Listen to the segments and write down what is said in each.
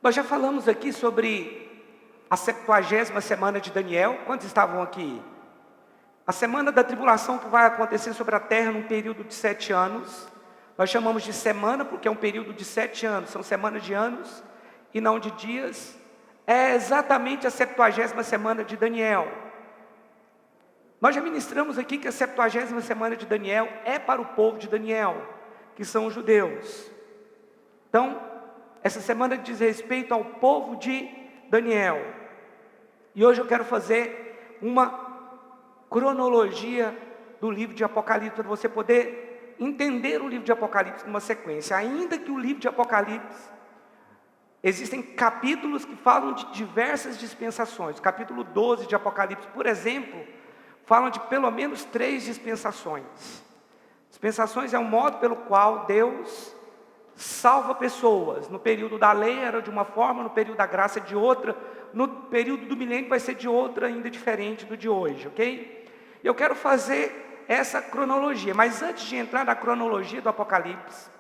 Nós já falamos aqui sobre a 70ª semana de Daniel. Quantos estavam aqui? A semana da tribulação que vai acontecer sobre a terra num período de 7 anos. Nós chamamos de semana porque é um período de 7 anos. São semanas de anos e não de dias. É exatamente a 70ª semana de Daniel. Nós já ministramos aqui que a 70ª semana de Daniel é para o povo de Daniel, que são os judeus. Então, essa semana diz respeito ao povo de Daniel. E hoje eu quero fazer uma cronologia do livro de Apocalipse, para você poder entender o livro de Apocalipse numa sequência. Ainda que o livro de Apocalipse, existem capítulos que falam de diversas dispensações. O capítulo 12 de Apocalipse, por exemplo, falam de pelo menos 3 dispensações. Dispensações é um modo pelo qual Deus salva pessoas. No período da lei era de uma forma, no período da graça de outra, no período do milênio vai ser de outra, ainda diferente do de hoje, ok? Eu quero fazer essa cronologia, mas antes de entrar na cronologia do Apocalipse,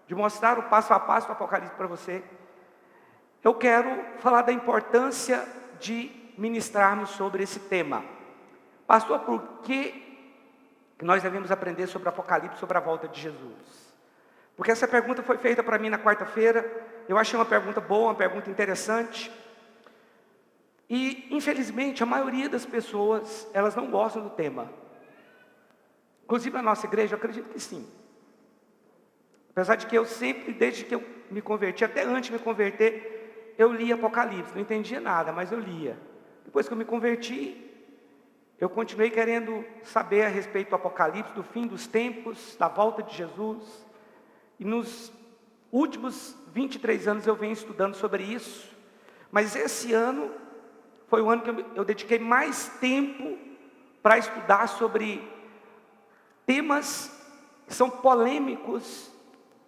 de mostrar o passo a passo do Apocalipse para você, eu quero falar da importância de ministrarmos sobre esse tema. Pastor, por que nós devemos aprender sobre o Apocalipse, sobre a volta de Jesus? Porque essa pergunta foi feita para mim na quarta-feira. Eu achei uma pergunta boa, uma pergunta interessante. E, infelizmente, a maioria das pessoas, elas não gostam do tema. Inclusive, na nossa igreja, eu acredito que sim. Apesar de que eu sempre, desde que eu me converti, até antes de me converter, eu lia Apocalipse. Não entendia nada, mas eu lia. Depois que eu me converti, eu continuei querendo saber a respeito do Apocalipse, do fim dos tempos, da volta de Jesus. E nos últimos 23 anos eu venho estudando sobre isso. Mas esse ano foi o ano que eu dediquei mais tempo para estudar sobre temas que são polêmicos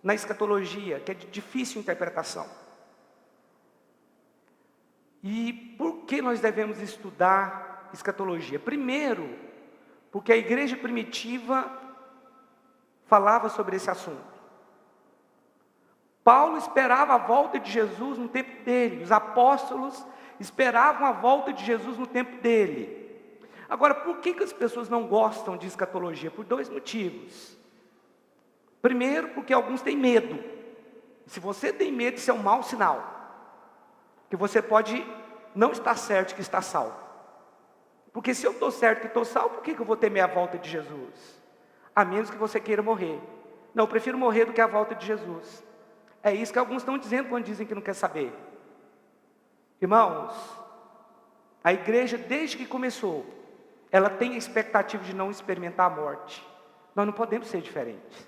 na escatologia, que é de difícil interpretação. E por que nós devemos estudar escatologia? Primeiro, porque a igreja primitiva falava sobre esse assunto. Paulo esperava a volta de Jesus no tempo dele. Os apóstolos esperavam a volta de Jesus no tempo dele. Agora, por que as pessoas não gostam de escatologia? Por 2 motivos. Primeiro, porque alguns têm medo. Se você tem medo, isso é um mau sinal. Que você pode não estar certo que está salvo. Porque se eu estou certo que estou salvo, por que eu vou temer a volta de Jesus? A menos que você queira morrer. Não, eu prefiro morrer do que a volta de Jesus. É isso que alguns estão dizendo quando dizem que não quer saber. Irmãos, a igreja desde que começou, ela tem a expectativa de não experimentar a morte. Nós não podemos ser diferentes.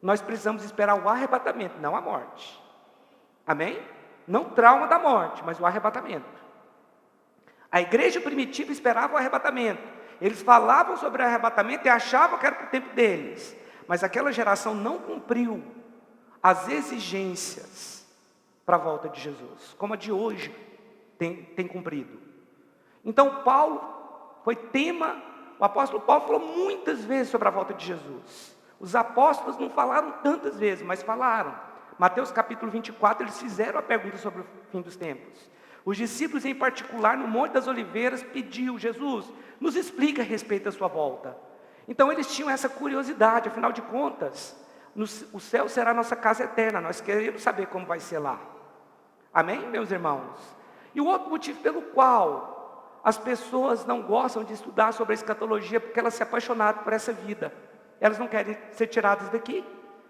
Nós precisamos esperar o arrebatamento, não a morte. Amém? Não o trauma da morte, mas o arrebatamento. A igreja primitiva esperava o arrebatamento. Eles falavam sobre o arrebatamento e achavam que era para o tempo deles. Mas aquela geração não cumpriu as exigências para a volta de Jesus, como a de hoje tem cumprido. Então Paulo foi tema, o apóstolo Paulo falou muitas vezes sobre a volta de Jesus. Os apóstolos não falaram tantas vezes, mas falaram. Mateus capítulo 24, eles fizeram a pergunta sobre o fim dos tempos. Os discípulos em particular, no Monte das Oliveiras, pediu: Jesus, nos explica a respeito da sua volta. Então eles tinham essa curiosidade, afinal de contas, o céu será a nossa casa eterna, nós queremos saber como vai ser lá. Amém, meus irmãos? E o outro motivo pelo qual as pessoas não gostam de estudar sobre a escatologia, porque elas se apaixonaram por essa vida. Elas não querem ser tiradas daqui.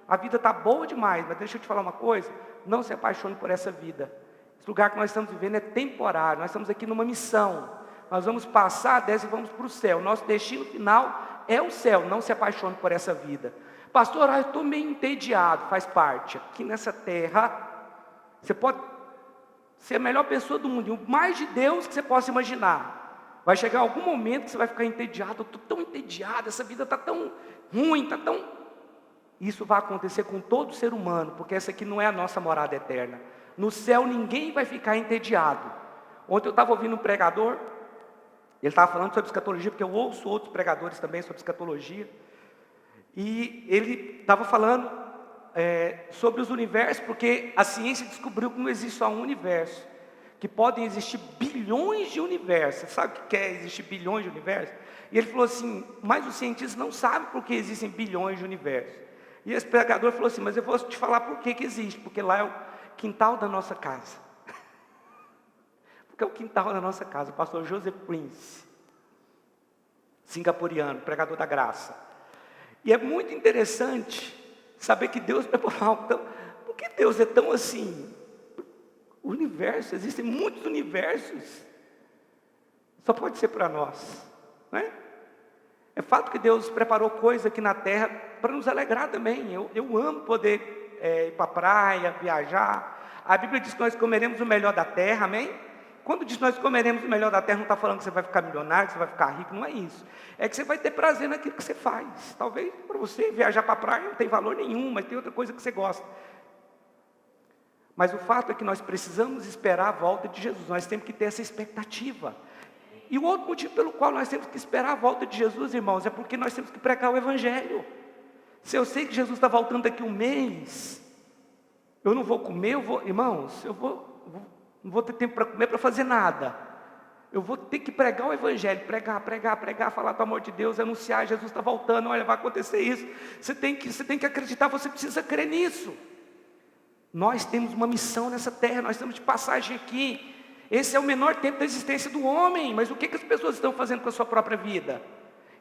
A vida está boa demais, mas deixa eu te falar uma coisa, não se apaixone por essa vida. Esse lugar que nós estamos vivendo é temporário, nós estamos aqui numa missão. Nós vamos passar dessa e vamos para o céu. Nosso destino final é o céu, não se apaixone por essa vida. Pastor, eu estou meio entediado, faz parte. Aqui nessa terra, você pode ser a melhor pessoa do mundo, o mais de Deus que você possa imaginar. Vai chegar algum momento que você vai ficar entediado. Eu estou tão entediado, essa vida está tão ruim, está tão... Isso vai acontecer com todo ser humano, porque essa aqui não é a nossa morada eterna. No céu ninguém vai ficar entediado. Ontem eu estava ouvindo um pregador, ele estava falando sobre escatologia, porque eu ouço outros pregadores também sobre escatologia. E ele estava falando sobre os universos, porque a ciência descobriu que não existe só um universo, que podem existir bilhões de universos. Sabe o que é existir bilhões de universos? E ele falou assim, mas os cientistas não sabem por que existem bilhões de universos. E esse pregador falou assim, mas eu vou te falar por que existe, porque lá é o quintal da nossa casa. Porque é o quintal da nossa casa. O pastor Joseph Prince, singapuriano, pregador da graça. E é muito interessante saber que Deus preparou algo tão... Por que Deus é tão assim? O universo, existem muitos universos. Só pode ser para nós, não é? É fato que Deus preparou coisa aqui na terra para nos alegrar também. Eu amo poder ir para a praia, viajar. A Bíblia diz que nós comeremos o melhor da terra, amém? Quando diz nós comeremos o melhor da terra, não está falando que você vai ficar milionário, que você vai ficar rico, não é isso. É que você vai ter prazer naquilo que você faz. Talvez para você viajar para a praia não tem valor nenhum, mas tem outra coisa que você gosta. Mas o fato é que nós precisamos esperar a volta de Jesus, nós temos que ter essa expectativa. E o outro motivo pelo qual nós temos que esperar a volta de Jesus, irmãos, é porque nós temos que pregar o Evangelho. Se eu sei que Jesus está voltando daqui um mês, eu não vou comer, irmãos, não vou ter tempo para comer, para fazer nada. Eu vou ter que pregar o Evangelho, pregar, falar do amor de Deus, anunciar, Jesus está voltando, olha, vai acontecer isso. Você tem que acreditar, você precisa crer nisso. Nós temos uma missão nessa terra, nós estamos de passagem aqui. Esse é o menor tempo da existência do homem, mas o que as pessoas estão fazendo com a sua própria vida?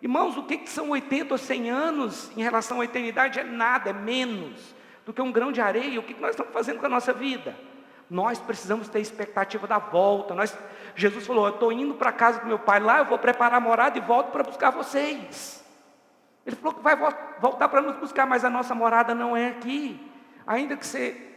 Irmãos, o que são 80 ou 100 anos em relação à eternidade? É nada, é menos do que um grão de areia. O que nós estamos fazendo com a nossa vida? Nós precisamos ter expectativa da volta. Jesus falou, eu estou indo para a casa do meu pai, lá eu vou preparar a morada e volto para buscar vocês. Ele falou que vai voltar para nos buscar, mas a nossa morada não é aqui. Ainda que você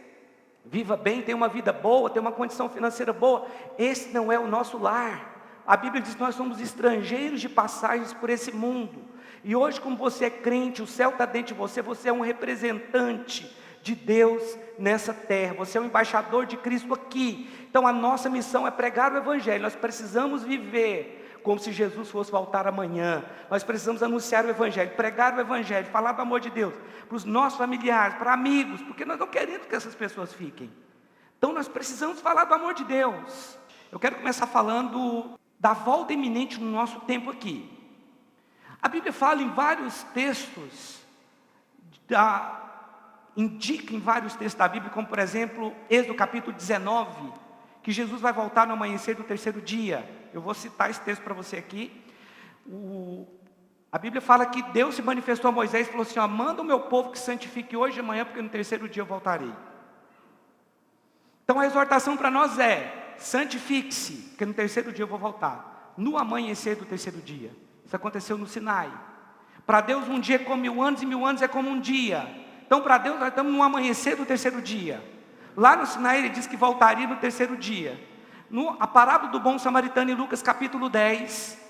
viva bem, tenha uma vida boa, tenha uma condição financeira boa, esse não é o nosso lar. A Bíblia diz que nós somos estrangeiros de passagens por esse mundo. E hoje, como você é crente, o céu está dentro de você, você é um representante de Deus nessa terra, você é um embaixador de Cristo aqui. Então a nossa missão é pregar o Evangelho. Nós precisamos viver como se Jesus fosse voltar amanhã. Nós precisamos anunciar o Evangelho, pregar o Evangelho, falar do amor de Deus para os nossos familiares, para amigos, porque nós não queremos que essas pessoas fiquem. Então nós precisamos falar do amor de Deus. Eu quero começar falando da volta iminente no nosso tempo aqui. A Bíblia fala em vários textos, indica em vários textos da Bíblia, como por exemplo, Êxodo capítulo 19, que Jesus vai voltar no amanhecer do terceiro dia. Eu vou citar esse texto para você aqui. A Bíblia fala que Deus se manifestou a Moisés e falou assim, manda o meu povo que santifique hoje e amanhã, porque no terceiro dia eu voltarei. Então a exortação para nós é, santifique-se, porque no terceiro dia eu vou voltar. No amanhecer do terceiro dia. Isso aconteceu no Sinai. Para Deus um dia é como 1000 anos e 1000 anos é como um dia. Então para Deus nós estamos no amanhecer do terceiro dia. Lá no Sinai ele diz que voltaria no terceiro dia. A parábola do bom samaritano em Lucas capítulo 10,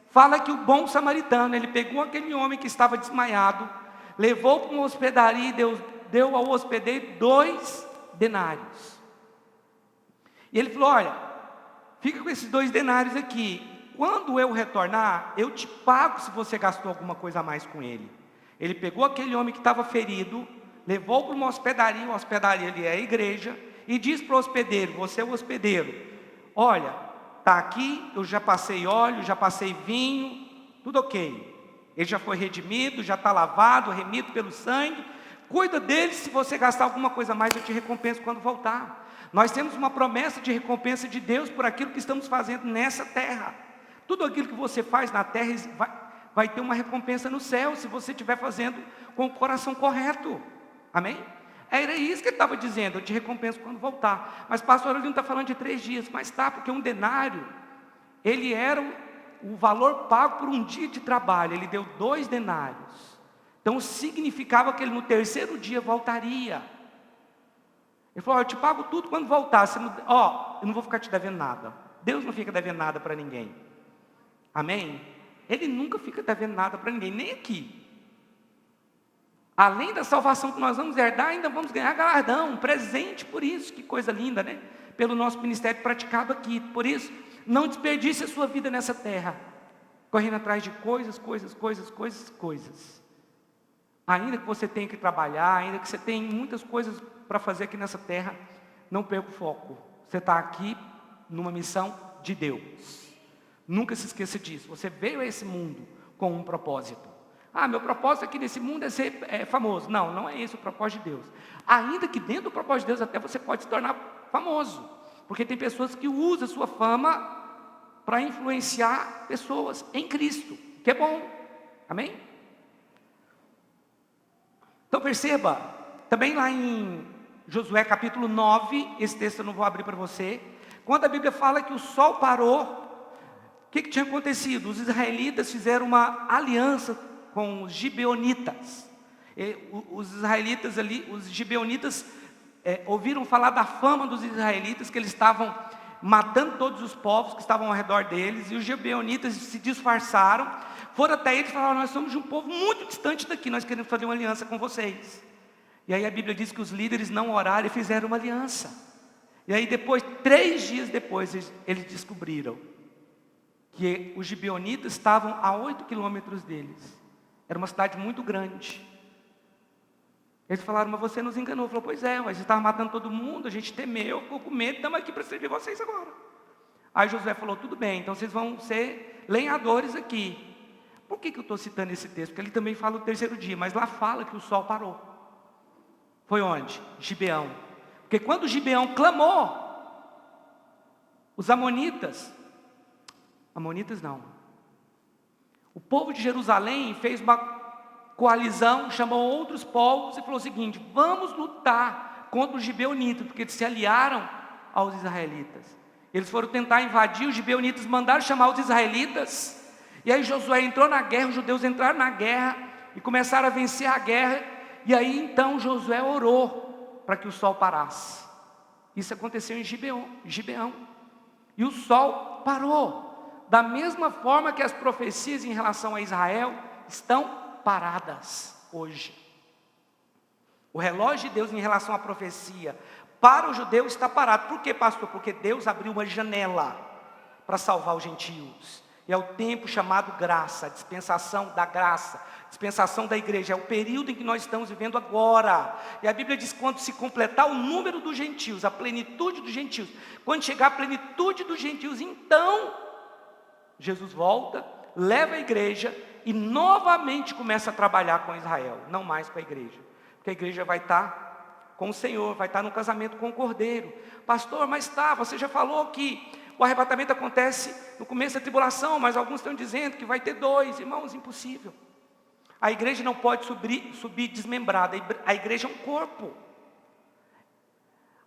fala que o bom samaritano, ele pegou aquele homem que estava desmaiado, levou para uma hospedaria e deu ao hospedeiro 2 denários. E ele falou, olha, fica com esses 2 denários aqui. Quando eu retornar, eu te pago se você gastou alguma coisa a mais com ele. Ele pegou aquele homem que estava ferido, levou para uma hospedaria, a hospedaria ali é a igreja, e diz para o hospedeiro, você é o hospedeiro, olha, está aqui, eu já passei óleo, já passei vinho, tudo ok. Ele já foi redimido, já está lavado, remido pelo sangue, cuida dele, se você gastar alguma coisa a mais, eu te recompenso quando voltar. Nós temos uma promessa de recompensa de Deus por aquilo que estamos fazendo nessa terra. Tudo aquilo que você faz na terra vai ter uma recompensa no céu, se você estiver fazendo com o coração correto. Amém? Era isso que ele estava dizendo, eu te recompenso quando voltar. Mas pastor, ele não está falando de 3 dias, mas está, porque um denário, ele era o valor pago por um dia de trabalho, ele deu 2 denários. Então significava que ele no terceiro dia voltaria. Ele falou, eu te pago tudo quando voltar, eu não vou ficar te devendo nada. Deus não fica devendo nada para ninguém. Amém? Ele nunca fica devendo nada para ninguém, nem aqui. Além da salvação que nós vamos herdar, ainda vamos ganhar galardão, um presente por isso, que coisa linda, né? Pelo nosso ministério praticado aqui. Por isso, não desperdice a sua vida nessa terra, correndo atrás de coisas. Ainda que você tenha que trabalhar, ainda que você tenha muitas coisas para fazer aqui nessa terra, não perca o foco. Você está aqui numa missão de Deus. Nunca se esqueça disso. Você veio a esse mundo com um propósito. Ah, meu propósito aqui nesse mundo é ser famoso. Não, não é esse o propósito de Deus. Ainda que dentro do propósito de Deus até você pode se tornar famoso. Porque tem pessoas que usam a sua fama para influenciar pessoas em Cristo, que é bom. Amém? Então perceba, também lá em Josué capítulo 9, esse texto eu não vou abrir para você, quando a Bíblia fala que o sol parou, o que tinha acontecido? Os israelitas fizeram uma aliança com os gibeonitas. Os israelitas ali, os gibeonitas ouviram falar da fama dos israelitas, que eles estavam matando todos os povos que estavam ao redor deles, e os gibeonitas se disfarçaram, foram até eles e falaram: nós somos de um povo muito distante daqui, nós queremos fazer uma aliança com vocês. E aí a Bíblia diz que os líderes não oraram e fizeram uma aliança. E aí depois, 3 dias depois, eles descobriram que os gibeonitas estavam a 8 quilômetros deles. Era uma cidade muito grande. Eles falaram: mas você nos enganou. Falou: pois é, mas você estava matando todo mundo, a gente temeu, ficou com medo, estamos aqui para servir vocês agora. Aí Josué falou: tudo bem, então vocês vão ser lenhadores aqui. Por que eu estou citando esse texto? Porque ele também fala o 3º dia, mas lá fala que o sol parou. Foi onde? Gibeão. Porque quando Gibeão clamou, os amonitas não, o povo de Jerusalém fez uma coalizão, chamou outros povos e falou o seguinte: vamos lutar contra os gibeonitas, porque eles se aliaram aos israelitas. Eles foram tentar invadir, os gibeonitas mandaram chamar os israelitas, e aí Josué entrou na guerra, os judeus entraram na guerra e começaram a vencer a guerra. E aí então Josué orou para que o sol parasse. Isso aconteceu em Gibeão. E o sol parou. Da mesma forma que as profecias em relação a Israel estão paradas hoje. O relógio de Deus em relação à profecia para o judeu está parado. Por quê, pastor? Porque Deus abriu uma janela para salvar os gentios. E é o tempo chamado graça, dispensação da graça, dispensação da igreja. É o período em que nós estamos vivendo agora. E a Bíblia diz que quando se completar o número dos gentios, a plenitude dos gentios, quando chegar a plenitude dos gentios, então Jesus volta, leva a igreja e novamente começa a trabalhar com Israel, não mais com a igreja. Porque a igreja vai estar com o Senhor, vai estar no casamento com o Cordeiro. Pastor, mas você já falou que o arrebatamento acontece no começo da tribulação, mas alguns estão dizendo que vai ter 2, irmãos, impossível. A igreja não pode subir desmembrada, a igreja é um corpo.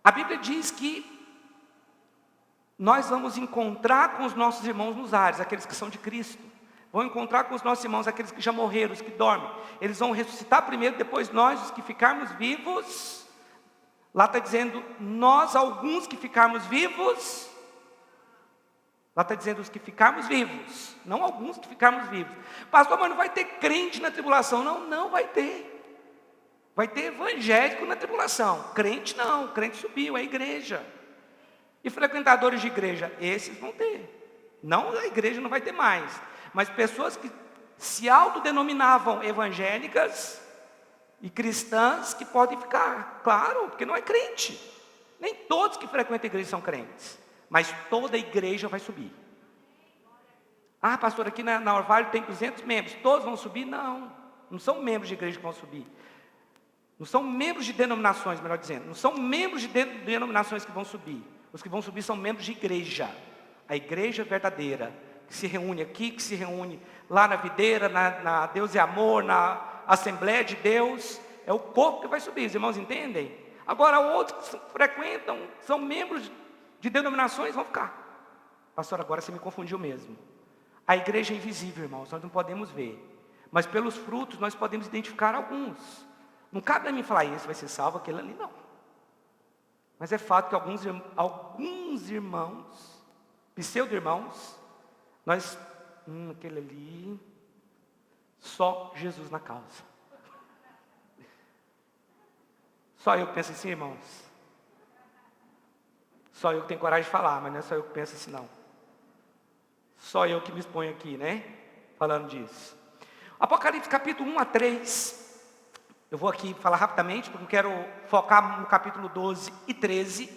A Bíblia diz que nós vamos encontrar com os nossos irmãos nos ares, aqueles que são de Cristo. Vão encontrar com os nossos irmãos, aqueles que já morreram, os que dormem. Eles vão ressuscitar primeiro, depois nós, os que ficarmos vivos. Lá está dizendo, nós, alguns que ficarmos vivos. Lá está dizendo os que ficarmos vivos, não alguns que ficarmos vivos. Pastor, mas não vai ter crente na tribulação? Não vai ter. Vai ter evangélico na tribulação. Crente não, crente subiu, é a igreja. E frequentadores de igreja, esses vão ter. Não, a igreja não vai ter mais. Mas pessoas que se autodenominavam evangélicas e cristãs que podem ficar, claro, porque não é crente. Nem todos que frequentam a igreja são crentes. Mas toda a igreja vai subir. Ah, pastor, aqui na Orvalho tem 200 membros, todos vão subir? Não são membros de igreja que vão subir. Não são membros de denominações, melhor dizendo. Não são membros de denominações que vão subir. Os que vão subir são membros de igreja. A igreja verdadeira, que se reúne aqui, que se reúne lá na videira, na Deus e Amor, na Assembleia de Deus. É o corpo que vai subir, os irmãos entendem? Agora outros que frequentam, são membros de denominações, vão ficar. Pastor, agora você me confundiu mesmo. A igreja é invisível, irmãos, nós não podemos ver. Mas pelos frutos nós podemos identificar alguns. Não cabe a mim falar, esse vai ser salvo, aquele ali não. Mas é fato que alguns irmãos, pseudo-irmãos, aquele ali, só Jesus na causa. Só eu que penso assim, irmãos. Só eu que tenho coragem de falar, mas não é só eu que penso assim, não. Só eu que me exponho aqui, né? Falando disso. Apocalipse capítulo 1 a 3 Eu vou aqui falar rapidamente, porque eu quero focar no capítulo 12 e 13.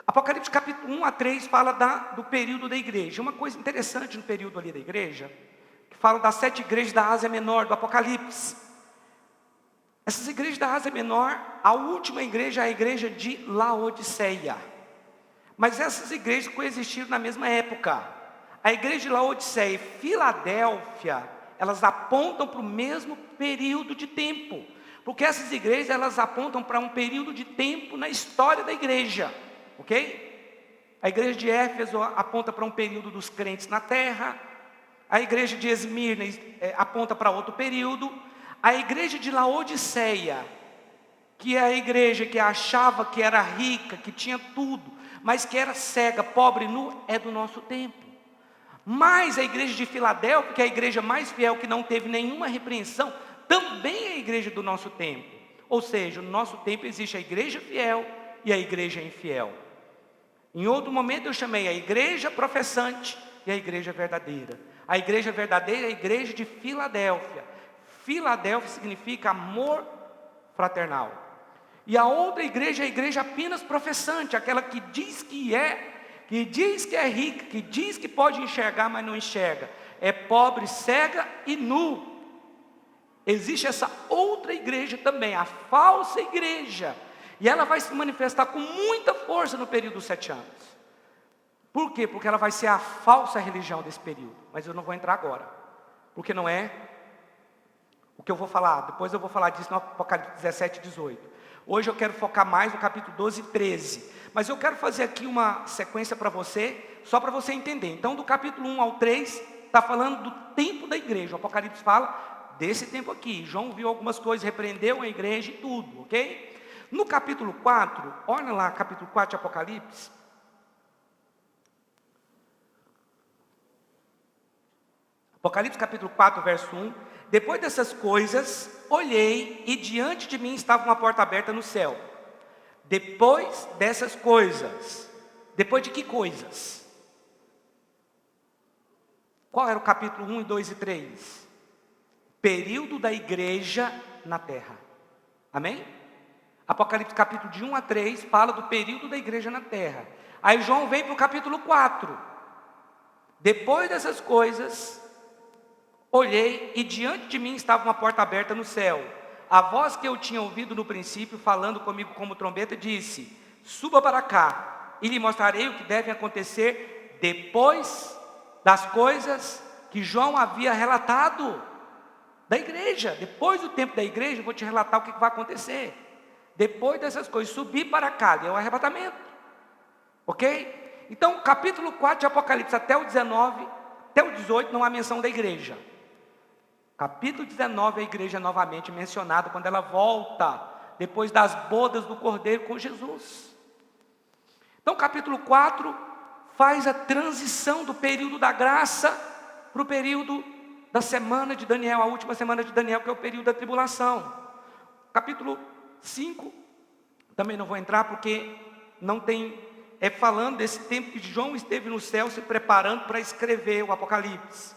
Apocalipse capítulo 1 a 3 fala do período da igreja. Uma coisa interessante no período ali da igreja, que fala das 7 igrejas da Ásia Menor, do Apocalipse. Essas igrejas da Ásia Menor, a última igreja é a igreja de Laodiceia. Mas essas igrejas coexistiram na mesma época. A igreja de Laodiceia e Filadélfia, elas apontam para o mesmo período de tempo. Porque essas igrejas, elas apontam para um período de tempo na história da igreja. Ok? A igreja de Éfeso aponta para um período dos crentes na terra. A igreja de Esmirna aponta para outro período. A igreja de Laodiceia, que é a igreja que achava que era rica, que tinha tudo, mas que era cega, pobre e nu, é do nosso tempo. Mas a igreja de Filadélfia, que é a igreja mais fiel, que não teve nenhuma repreensão, também é a igreja do nosso tempo. Ou seja, no nosso tempo existe a igreja fiel e a igreja infiel. Em outro momento eu chamei a igreja professante e a igreja verdadeira. A igreja verdadeira é a igreja de Filadélfia. Filadélfia significa amor fraternal. E a outra igreja é a igreja apenas professante, aquela que diz que é rica, que diz que pode enxergar, mas não enxerga. É pobre, cega e nu. Existe essa outra igreja também, a falsa igreja. E ela vai se manifestar com muita força no período dos 7 anos. Por quê? Porque ela vai ser a falsa religião desse período. Mas eu não vou entrar agora, porque não é o que eu vou falar. Depois eu vou falar disso no Apocalipse 17 e 18. Hoje eu quero focar mais no capítulo 12 e 13. Mas eu quero fazer aqui uma sequência para você, só para você entender. Então, do capítulo 1 ao 3, está falando do tempo da igreja. O Apocalipse fala desse tempo aqui. João viu algumas coisas, repreendeu a igreja e tudo, ok? No capítulo 4, olha lá, capítulo 4 de Apocalipse. Apocalipse capítulo 4, verso 1. Depois dessas coisas, olhei e diante de mim estava uma porta aberta no céu. Depois dessas coisas. Depois de que coisas? Qual era o capítulo 1, 2 e 3? Período da igreja na terra. Amém? Apocalipse capítulo de 1 a 3 fala do período da igreja na terra. Aí João vem para o capítulo 4. Depois dessas coisas, olhei e diante de mim estava uma porta aberta no céu. A voz que eu tinha ouvido no princípio, falando comigo como trombeta, disse: suba para cá e lhe mostrarei o que deve acontecer depois das coisas que João havia relatado da igreja. Depois do tempo da igreja, eu vou te relatar o que vai acontecer. Depois dessas coisas, subir para cá, é o arrebatamento. Ok? Então, capítulo 4 de Apocalipse até o 19, até o 18, não há menção da igreja. Capítulo 19, a igreja é novamente mencionada quando ela volta, depois das bodas do Cordeiro com Jesus. Então, capítulo 4 faz a transição do período da graça para o período da semana de Daniel, a última semana de Daniel, que é o período da tribulação. Capítulo 5, também não vou entrar porque não tem, falando desse tempo que João esteve no céu se preparando para escrever o Apocalipse.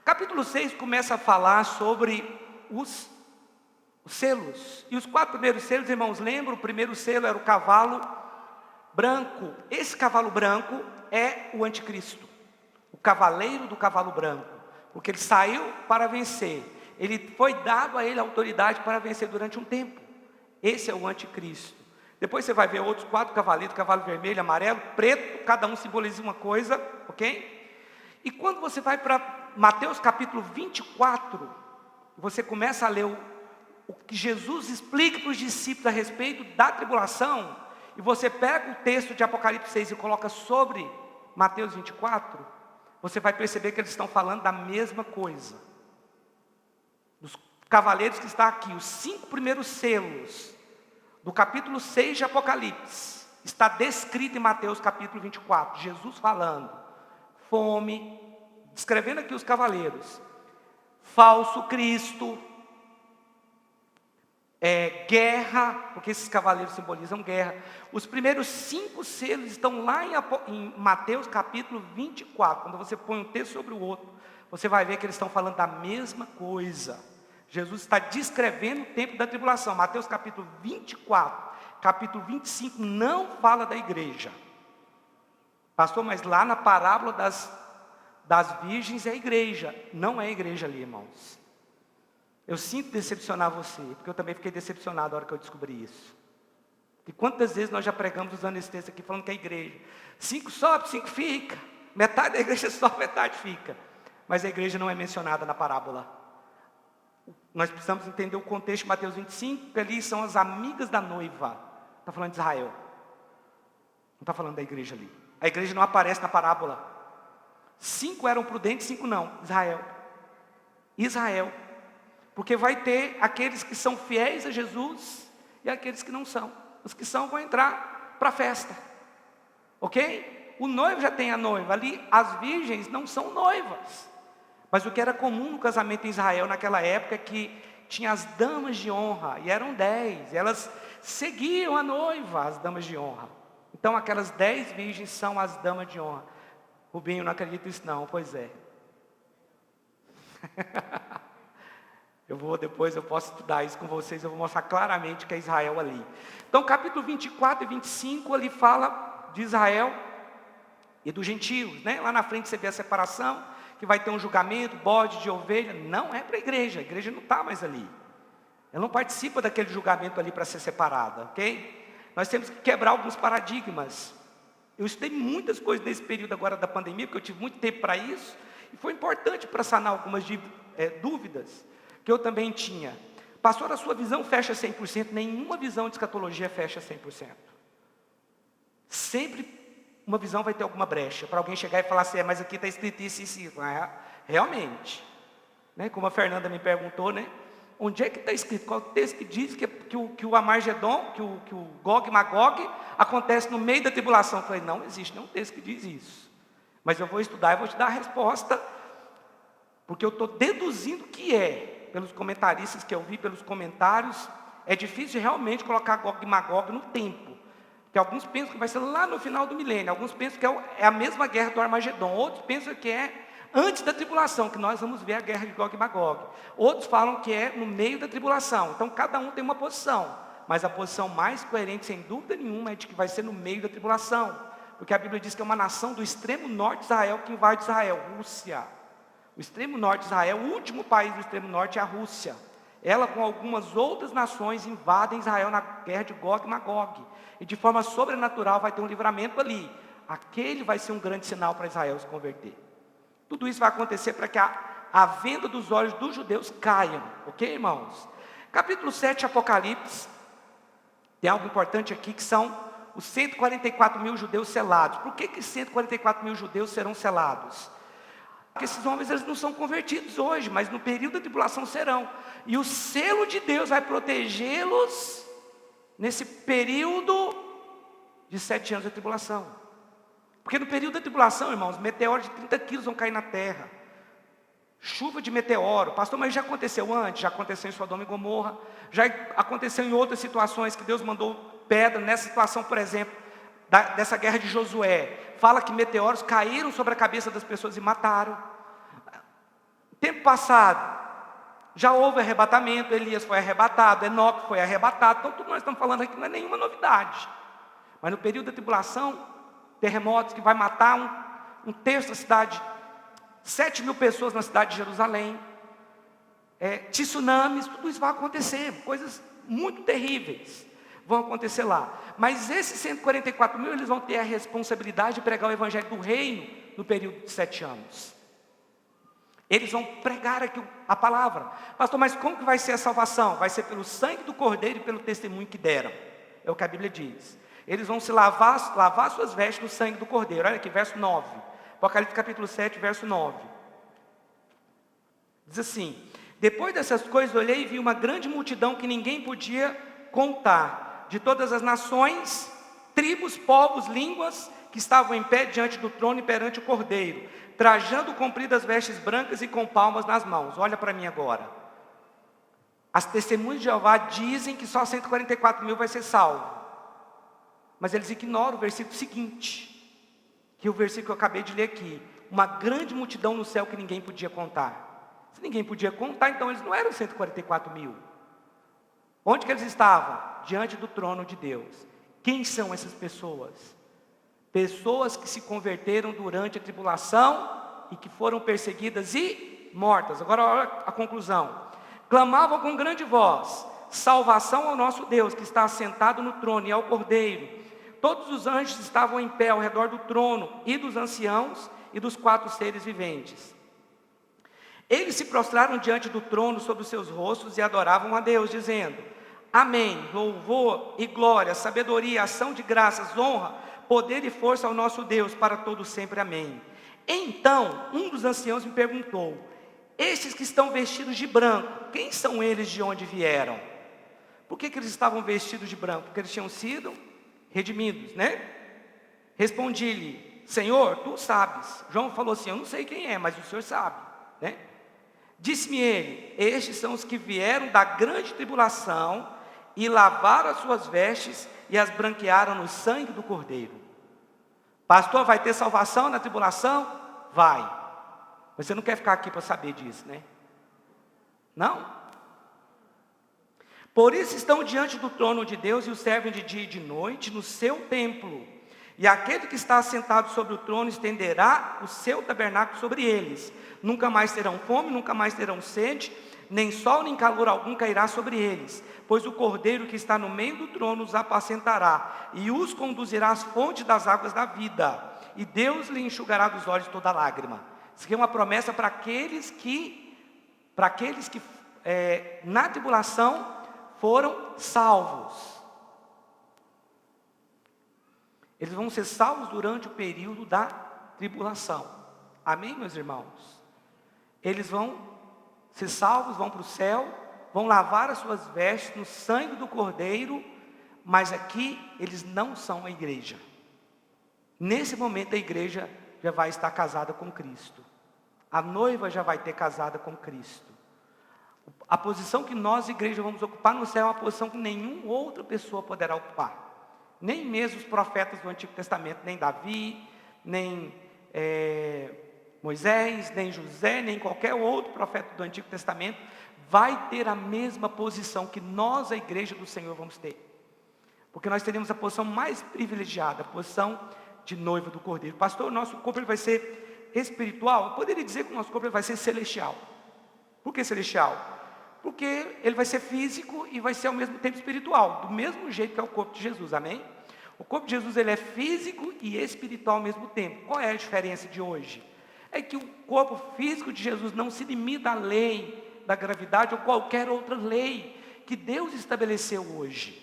Capítulo 6 começa a falar sobre os selos. E os 4 primeiros selos, irmãos, lembram? O primeiro selo era o cavalo branco. Esse cavalo branco é o anticristo, o cavaleiro do cavalo branco, porque ele saiu para vencer. Ele foi dado a ele a autoridade para vencer durante um tempo. Esse é o anticristo. Depois você vai ver outros 4 cavaleiros, cavalo vermelho, amarelo, preto, cada um simboliza uma coisa, ok? E quando você vai para Mateus capítulo 24, você começa a ler o que Jesus explica para os discípulos a respeito da tribulação, e você pega o texto de Apocalipse 6 e coloca sobre Mateus 24, você vai perceber que eles estão falando da mesma coisa. Dos cavaleiros que está aqui, os 5 primeiros selos do capítulo 6 de Apocalipse, está descrito em Mateus capítulo 24, Jesus falando, fome, descrevendo aqui os cavaleiros, falso Cristo, guerra, porque esses cavaleiros simbolizam guerra. Os primeiros 5 selos estão lá em Mateus capítulo 24, quando você põe um texto sobre o outro, você vai ver que eles estão falando da mesma coisa. Jesus está descrevendo o tempo da tribulação. Mateus capítulo 24, capítulo 25 não fala da igreja. Pastor, mas lá na parábola das virgens é a igreja. Não é a igreja ali, irmãos. Eu sinto decepcionar você, porque eu também fiquei decepcionado na hora que eu descobri isso. E quantas vezes nós já pregamos usando esse texto aqui, falando que é a igreja. 5 sobe, 5 fica. Metade da igreja sobe, metade fica. Mas a igreja não é mencionada na parábola. Nós precisamos entender o contexto de Mateus 25, que ali são as amigas da noiva. Está falando de Israel. Não está falando da igreja ali. A igreja não aparece na parábola. 5 eram prudentes, 5 não. Israel. Porque vai ter aqueles que são fiéis a Jesus e aqueles que não são. Os que são vão entrar para a festa. Ok? O noivo já tem a noiva. Ali as virgens não são noivas. Mas o que era comum no casamento em Israel naquela época é que tinha as damas de honra, e eram 10, elas seguiam a noiva, as damas de honra. Então aquelas 10 virgens são as damas de honra. Rubinho, não acredito nisso não, pois é. Depois eu posso estudar isso com vocês, eu vou mostrar claramente que é Israel ali. Então capítulo 24 e 25 ali fala de Israel e dos gentios, né? Lá na frente você vê a separação, que vai ter um julgamento, bode de ovelha. Não é para a igreja não está mais ali. Ela não participa daquele julgamento ali para ser separada, ok? Nós temos que quebrar alguns paradigmas. Eu estudei muitas coisas nesse período agora da pandemia, porque eu tive muito tempo para isso, e foi importante para sanar algumas dúvidas que eu também tinha. Pastor, a sua visão fecha 100%, nenhuma visão de escatologia fecha 100%. Sempre uma visão vai ter alguma brecha, para alguém chegar e falar assim, mas aqui está escrito isso e isso. Realmente, né? Como a Fernanda me perguntou, né? Onde é que está escrito? Qual texto que diz que o Amargedon, que o Gog e Magog acontece no meio da tribulação? Eu falei, não existe nenhum texto que diz isso. Mas eu vou estudar e vou te dar a resposta, porque eu estou deduzindo que pelos comentaristas que eu vi, pelos comentários, é difícil realmente colocar Gog e Magog no tempo. Que alguns pensam que vai ser lá no final do milênio, alguns pensam que é a mesma guerra do Armagedon, outros pensam que é antes da tribulação, que nós vamos ver a guerra de Gog e Magog. Outros falam que é no meio da tribulação. Então cada um tem uma posição, mas a posição mais coerente, sem dúvida nenhuma, é de que vai ser no meio da tribulação, porque a Bíblia diz que é uma nação do extremo norte de Israel que invade Israel, Rússia. O extremo norte de Israel, o último país do extremo norte é a Rússia. Ela com algumas outras nações invadem Israel na guerra de Gog e Magog. E de forma sobrenatural vai ter um livramento ali. Aquele vai ser um grande sinal para Israel se converter. Tudo isso vai acontecer para que a venda dos olhos dos judeus caiam. Ok, irmãos? Capítulo 7, Apocalipse. Tem algo importante aqui que são os 144 mil judeus selados. Por que 144 mil judeus serão selados? Porque esses homens eles não são convertidos hoje, mas no período da tribulação serão. E o selo de Deus vai protegê-los nesse período de 7 anos da tribulação. Porque no período da tribulação, irmãos, meteoros de 30 quilos vão cair na terra. Chuva de meteoro. Pastor, mas já aconteceu antes? Já aconteceu em Sodoma e Gomorra. Já aconteceu em outras situações que Deus mandou pedra. Nessa situação, por exemplo, dessa guerra de Josué. Fala que meteoros caíram sobre a cabeça das pessoas e mataram. Tempo passado, já houve arrebatamento. Elias foi arrebatado, Enoque foi arrebatado. Então tudo que nós estamos falando aqui não é nenhuma novidade. Mas no período da tribulação, terremotos que vai matar um terço da cidade, 7 mil pessoas na cidade de Jerusalém, tsunamis, tudo isso vai acontecer, coisas muito terríveis vão acontecer lá. Mas esses 144 mil, eles vão ter a responsabilidade de pregar o evangelho do reino no período de 7 anos. Eles vão pregar aqui a palavra. Pastor, mas como que vai ser a salvação? Vai ser pelo sangue do Cordeiro e pelo testemunho que deram. É o que a Bíblia diz. Eles vão se lavar suas vestes no sangue do Cordeiro. Olha aqui, verso 9. Apocalipse capítulo 7, verso 9. Diz assim: depois dessas coisas olhei e vi uma grande multidão que ninguém podia contar, de todas as nações, tribos, povos, línguas, que estavam em pé diante do trono e perante o Cordeiro, trajando compridas vestes brancas e com palmas nas mãos. Olha para mim agora. As testemunhas de Jeová dizem que só 144 mil vai ser salvo. Mas eles ignoram o versículo seguinte, que é o versículo que eu acabei de ler aqui. Uma grande multidão no céu que ninguém podia contar. Se ninguém podia contar, então eles não eram 144 mil. Onde que eles estavam? Diante do trono de Deus. Quem são essas pessoas? Pessoas que se converteram durante a tribulação e que foram perseguidas e mortas. Agora olha a conclusão. Clamavam com grande voz: salvação ao nosso Deus, que está assentado no trono, e ao Cordeiro. Todos os anjos estavam em pé ao redor do trono, e dos anciãos, e dos 4 seres viventes. Eles se prostraram diante do trono sobre os seus rostos e adoravam a Deus, dizendo: amém, louvor e glória, sabedoria, ação de graças, honra, poder e força ao nosso Deus, para todo sempre, amém. Então, um dos anciãos me perguntou: estes que estão vestidos de branco, quem são eles, de onde vieram? Por que eles estavam vestidos de branco? Porque eles tinham sido redimidos, né? Respondi-lhe: Senhor, tu sabes. João falou assim: eu não sei quem é, mas o Senhor sabe, né? Disse-me ele: estes são os que vieram da grande tribulação e lavaram as suas vestes e as branquearam no sangue do Cordeiro. Pastor, vai ter salvação na tribulação? Vai. Mas você não quer ficar aqui para saber disso, né? Não? Por isso estão diante do trono de Deus e o servem de dia e de noite no seu templo. E aquele que está assentado sobre o trono estenderá o seu tabernáculo sobre eles. Nunca mais terão fome, nunca mais terão sede, nem sol nem calor algum cairá sobre eles. Pois o Cordeiro que está no meio do trono os apacentará e os conduzirá às fontes das águas da vida. E Deus lhe enxugará dos olhos toda lágrima. Isso aqui é uma promessa para aqueles que na tribulação foram salvos. Eles vão ser salvos durante o período da tribulação. Amém, meus irmãos? Eles vão ser salvos, vão para o céu, vão lavar as suas vestes no sangue do Cordeiro, mas aqui eles não são a igreja. Nesse momento a igreja já vai estar casada com Cristo. A noiva já vai ter casada com Cristo. A posição que nós, igreja, vamos ocupar no céu é uma posição que nenhuma outra pessoa poderá ocupar. Nem mesmo os profetas do Antigo Testamento, nem Davi, nem Moisés, nem José, nem qualquer outro profeta do Antigo Testamento vai ter a mesma posição que nós, a igreja do Senhor, vamos ter. Porque nós teremos a posição mais privilegiada, a posição de noiva do Cordeiro. Pastor, o nosso corpo ele vai ser espiritual? Eu poderia dizer que o nosso corpo ele vai ser celestial. Por que celestial? Porque ele vai ser físico e vai ser ao mesmo tempo espiritual, do mesmo jeito que é o corpo de Jesus, amém? O corpo de Jesus ele é físico e espiritual ao mesmo tempo. Qual é a diferença de hoje? É que o corpo físico de Jesus não se limita à lei da gravidade ou qualquer outra lei que Deus estabeleceu hoje.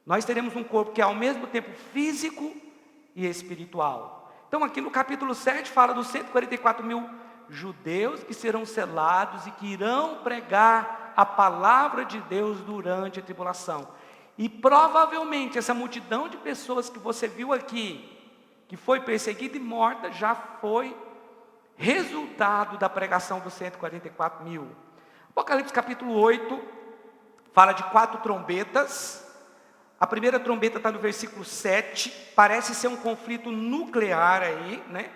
Nós teremos um corpo que é ao mesmo tempo físico e espiritual. Então aqui no capítulo 7 fala dos 144 mil judeus que serão selados e que irão pregar a palavra de Deus durante a tribulação. E provavelmente essa multidão de pessoas que você viu aqui, que foi perseguida e morta, já foi resultado da pregação dos 144 mil. Apocalipse capítulo 8 fala de 4 trombetas. A primeira trombeta está no versículo 7, parece ser um conflito nuclear aí, né?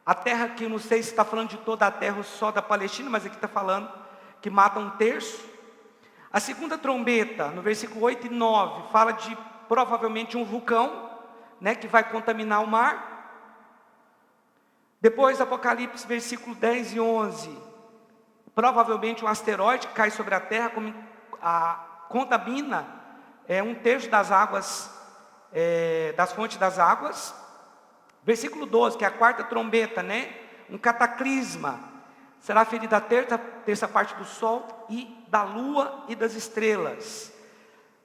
A terra aqui, não sei se está falando de toda a terra ou só da Palestina, mas aqui está falando que mata 1/3. A segunda trombeta, no versículo 8 e 9, fala de provavelmente um vulcão, né, que vai contaminar o mar. Depois, Apocalipse, versículo 10 e 11, provavelmente um asteroide que cai sobre a terra, contamina 1/3 das águas, das fontes das águas. Versículo 12, que é a quarta trombeta, né? Um cataclisma. Será ferida a terça parte do sol e da lua e das estrelas.